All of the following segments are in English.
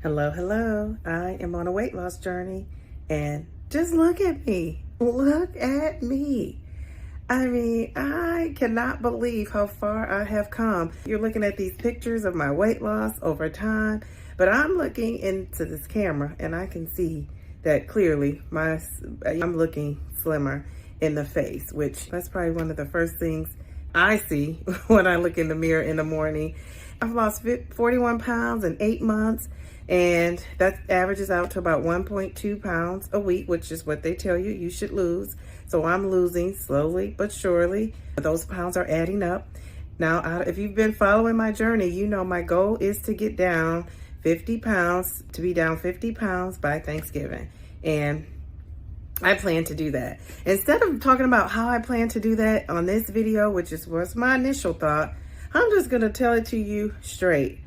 Hello, hello. I am on a weight loss journey and just look at me. Look at me. I mean, I cannot believe how far I have come. You're looking at these pictures of my weight loss over time, but I'm looking into this camera and I can see that clearly I'm looking slimmer in the face, which that's probably one of the first things I see when I look in the mirror in the morning. I've lost 41 pounds in 8 months. And that averages out to about 1.2 pounds a week, which is what they tell you should lose. So I'm losing slowly but surely. Those pounds are adding up. Now, if you've been following my journey, you know my goal is to get down 50 pounds, to be down 50 pounds by Thanksgiving. And I plan to do that. Instead of talking about how I plan to do that on this video, which was my initial thought, I'm just going to tell it to you straight.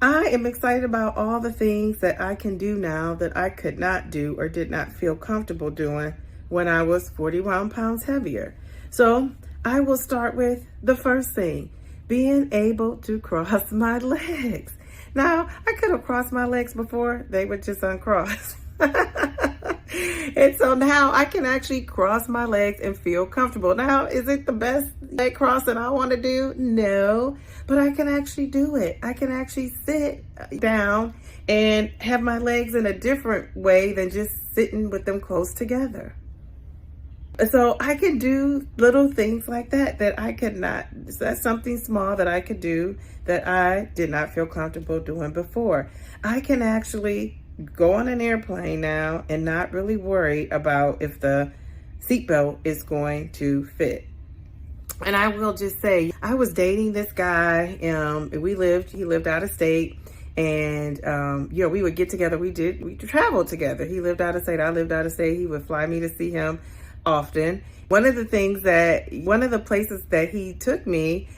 I am excited about all the things that I can do now that I could not do or did not feel comfortable doing when I was 41 pounds heavier. So I will start with the first thing, being able to cross my legs. Now, I could have crossed my legs before, they were just uncrossed. And so now I can actually cross my legs and feel comfortable. Now, is it the best leg cross that I want to do? No, but I can actually do it. I can actually sit down and have my legs in a different way than just sitting with them close together. So I can do little things like that I could not. That's something small that I could do that I did not feel comfortable doing before. I can actually go on an airplane now and not really worry about if the seatbelt is going to fit. And I will just say, I was dating this guy, he lived out of state, and we would get together, we traveled together. He lived out of state, I lived out of state. He would fly me to see him often. One of the places that he took me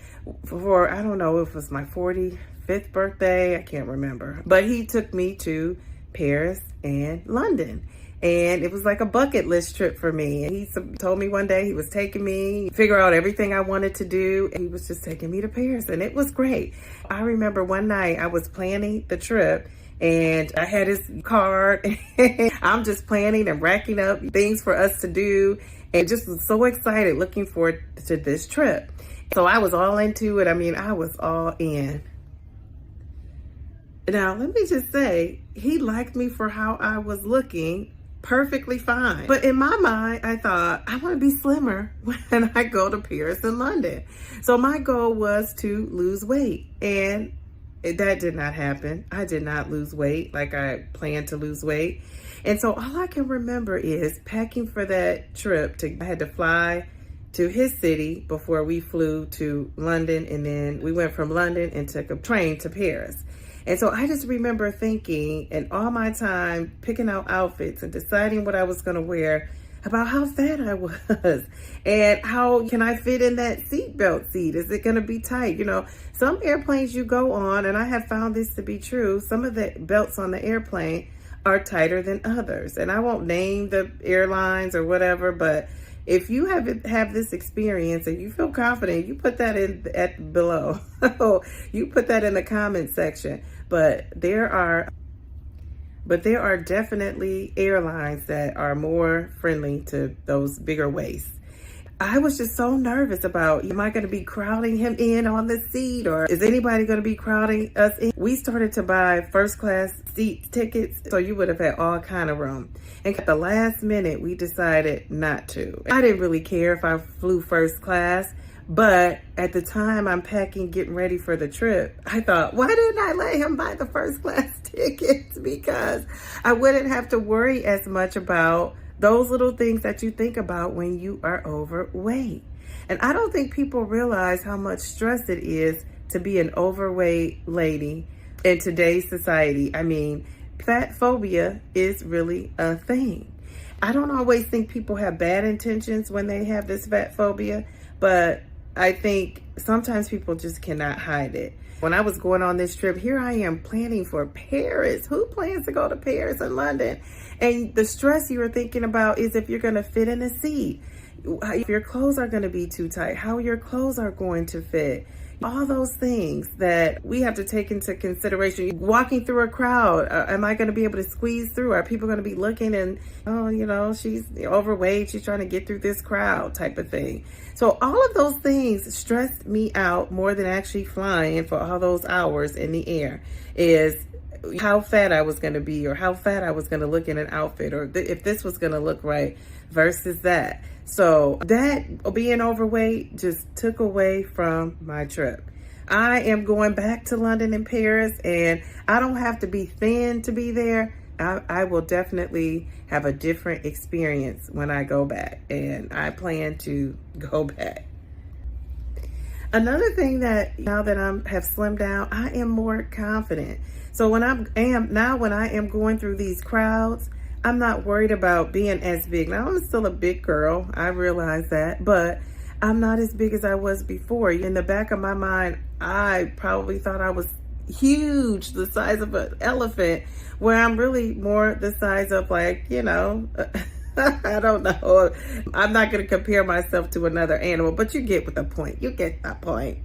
for, I don't know if it was my 45th birthday, I can't remember, but he took me to Paris and London. And it was like a bucket list trip for me. And he told me one day he was taking me, figure out everything I wanted to do. And he was just taking me to Paris, and it was great. I remember one night I was planning the trip and I had his card. I'm just planning and racking up things for us to do and just was so excited, looking forward to this trip. So I was all into it. I mean, I was all in. Now, let me just say, he liked me for how I was looking perfectly fine. But in my mind, I thought, I want to be slimmer when I go to Paris and London. So my goal was to lose weight. And that did not happen. I did not lose weight like I planned to lose weight. And so all I can remember is packing for that trip. I had to fly to his city before we flew to London. And then we went from London and took a train to Paris. And so I just remember thinking, and all my time picking out outfits and deciding what I was going to wear, about how fat I was and how can I fit in that seatbelt seat? Is it going to be tight? You know, some airplanes you go on, and I have found this to be true, some of the belts on the airplane are tighter than others. And I won't name the airlines or whatever, but if you have this experience and you feel confident, you put that in below. You put that in the comment section. But there are definitely airlines that are more friendly to those bigger waists. I was just so nervous about, am I going to be crowding him in on the seat, or is anybody going to be crowding us in? We started to buy first class seat tickets, so you would have had all kind of room. And at the last minute, we decided not to. I didn't really care if I flew first class, but at the time I'm packing, getting ready for the trip, I thought, why didn't I let him buy the first class tickets? Because I wouldn't have to worry as much about those little things that you think about when you are overweight. And I don't think people realize how much stress it is to be an overweight lady in today's society. I mean, fat phobia is really a thing. I don't always think people have bad intentions when they have this fat phobia, but I think sometimes people just cannot hide it. When I was going on this trip, here I am planning for Paris. Who plans to go to Paris and London? And the stress you were thinking about is if you're going to fit in a seat, if your clothes are going to be too tight, how your clothes are going to fit. All those things that we have to take into consideration. Walking through a crowd, am I going to be able to squeeze through? Are people going to be looking and, oh, you know, she's overweight, she's trying to get through this crowd type of thing. So all of those things stressed me out more than actually flying for all those hours in the air, is how fat I was going to be, or how fat I was going to look in an outfit, or if this was going to look right versus that. So that being overweight just took away from my trip. I am going back to London and Paris, and I don't have to be thin to be there. I will definitely have a different experience when I go back, and I plan to go back. Another thing that now that I have slimmed down, I am more confident. So when I am going through these crowds, I'm not worried about being as big. Now, I'm still a big girl. I realize that, but I'm not as big as I was before. In the back of my mind, I probably thought I was huge, the size of an elephant, where I'm really more the size of, like, you know, I don't know. I'm not going to compare myself to another animal, but you get the point. You get that point.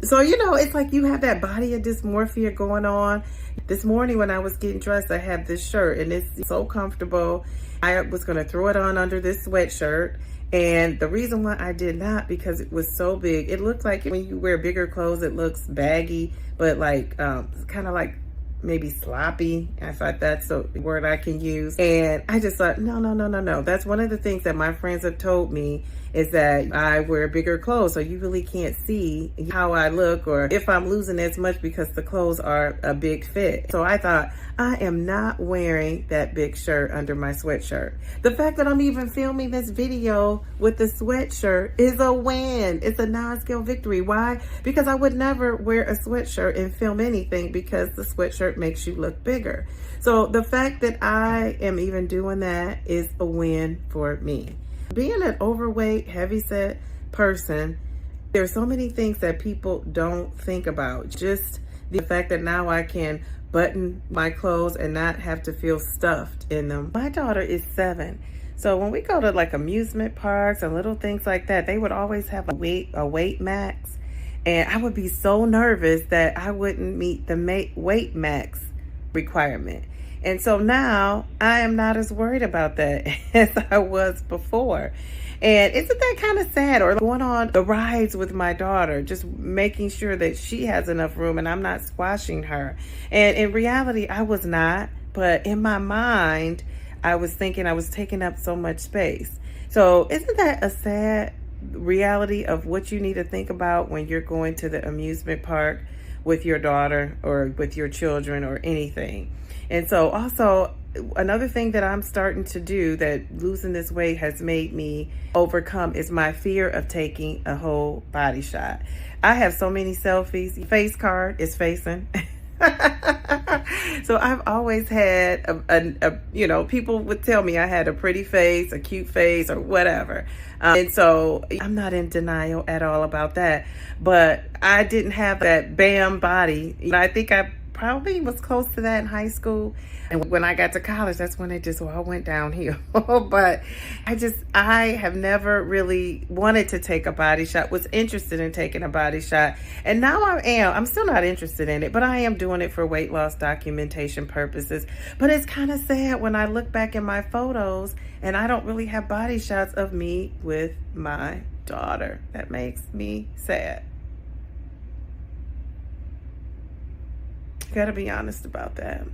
So, you know, it's like you have that body of dysmorphia going on. This morning when I was getting dressed, I had this shirt, and it's so comfortable. I was going to throw it on under this sweatshirt. And the reason why I did not, because it was so big. It looked like when you wear bigger clothes, it looks baggy, but like kind of like maybe sloppy. I thought that's a word I can use. And I just thought, no. That's one of the things that my friends have told me, is that I wear bigger clothes, so you really can't see how I look or if I'm losing as much because the clothes are a big fit. So I thought, I am not wearing that big shirt under my sweatshirt. The fact that I'm even filming this video with the sweatshirt is a win. It's a non-scale victory. Why? Because I would never wear a sweatshirt and film anything, because the sweatshirt makes you look bigger. So the fact that I am even doing that is a win for me. Being an overweight, heavyset person, there's so many things that people don't think about. Just the fact that now I can button my clothes and not have to feel stuffed in them. My daughter is 7. So when we go to like amusement parks and little things like that, they would always have a weight max. And I would be so nervous that I wouldn't meet the weight max requirement. And so now I am not as worried about that as I was before. And isn't that kind of sad? Or going on the rides with my daughter, just making sure that she has enough room and I'm not squashing her. And in reality, I was not. But in my mind, I was thinking I was taking up so much space. So isn't that a sad reality of what you need to think about when you're going to the amusement park with your daughter or with your children or anything? And so also another thing that I'm starting to do that losing this weight has made me overcome is my fear of taking a whole body shot. I have so many selfies. Face card is facing. So I've always had you know, people would tell me I had a pretty face, a cute face, or whatever. And so I'm not in denial at all about that. But I didn't have that bam body. I think I probably was close to that in high school. And when I got to college, that's when it just all went downhill. But I have never really wanted to take a body shot, was interested in taking a body shot. And now I'm still not interested in it, but I am doing it for weight loss documentation purposes. But it's kind of sad when I look back in my photos and I don't really have body shots of me with my daughter. That makes me sad. Gotta be honest about that.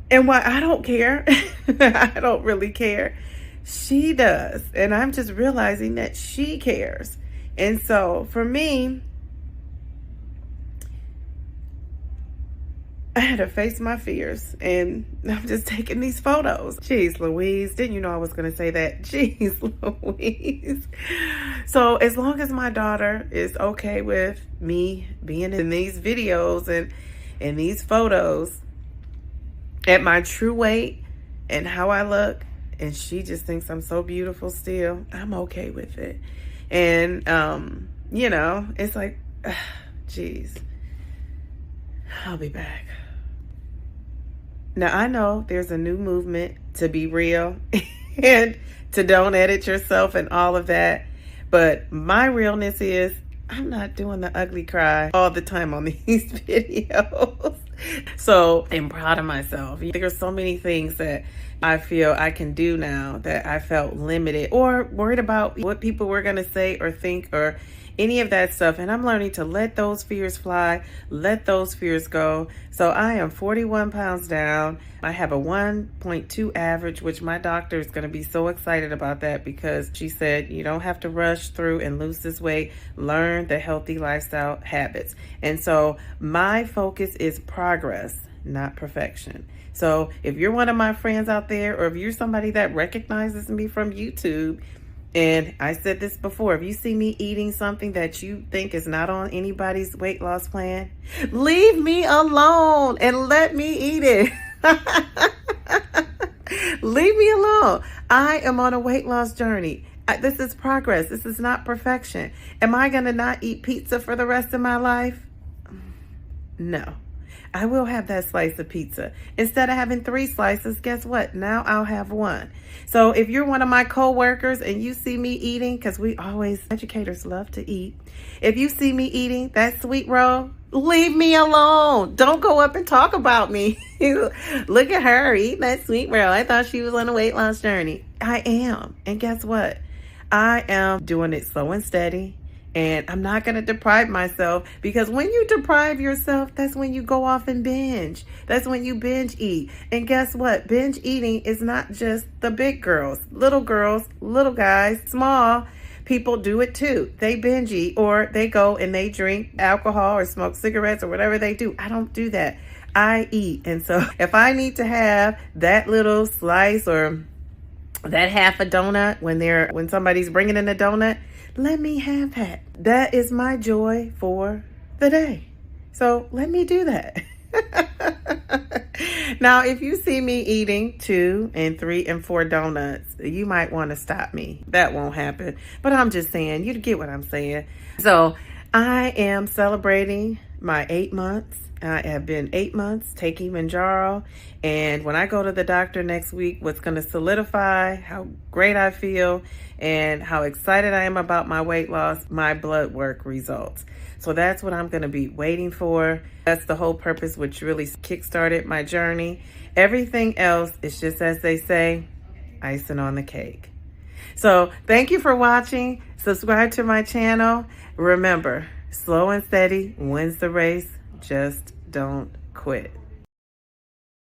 And why I don't care, I don't really care. She does. And I'm just realizing that she cares. And so for me, I had to face my fears, and I'm just taking these photos. Jeez Louise, didn't you know I was going to say that? Jeez Louise. So as long as my daughter is okay with me being in these videos and in these photos at my true weight and how I look, and she just thinks I'm so beautiful still, I'm okay with it. And, you know, it's like, geez, I'll be back. Now, I know there's a new movement to be real and to don't edit yourself and all of that. But my realness is I'm not doing the ugly cry all the time on these videos. So I'm proud of myself. There's so many things that I feel I can do now that I felt limited or worried about what people were going to say or think or any of that stuff. And I'm learning to let those fears fly, let those fears go. So I am 41 pounds down. I have a 1.2 average, which my doctor is going to be so excited about that because she said, you don't have to rush through and lose this weight. Learn the healthy lifestyle habits. And so my focus is progress, not perfection. So if you're one of my friends out there, or if you're somebody that recognizes me from YouTube, and I said this before, if you see me eating something that you think is not on anybody's weight loss plan, leave me alone and let me eat it. Leave me alone. I am on a weight loss journey. This is progress. This is not perfection. Am I going to not eat pizza for the rest of my life? No. I will have that slice of pizza. Instead of having 3 slices, guess what? Now I'll have 1. So if you're one of my coworkers and you see me eating, because educators love to eat. If you see me eating that sweet roll, leave me alone. Don't go up and talk about me. Look at her eating that sweet roll. I thought she was on a weight loss journey. I am. And guess what? I am doing it slow and steady. And I'm not going to deprive myself, because when you deprive yourself, that's when you go off and binge. That's when you binge eat. And guess what? Binge eating is not just the big girls, little guys, small people do it too. They binge eat, or they go and they drink alcohol or smoke cigarettes or whatever they do. I don't do that. I eat. And so if I need to have that little slice or that half a donut when somebody's bringing in a donut, let me have that. That is my joy for the day. So let me do that. Now, if you see me eating 2 and 3 and 4 donuts, you might want to stop me. That won't happen. But I'm just saying, you get what I'm saying. So I am celebrating my 8 months. I have been 8 months taking Mounjaro, and when I go to the doctor next week, what's going to solidify how great I feel and how excited I am about my weight loss, my blood work results. So that's what I'm going to be waiting for. That's the whole purpose, which really kickstarted my journey. Everything else is just, as they say, icing on the cake. So thank you for watching. Subscribe to my channel. Remember, slow and steady wins the race. Just don't quit.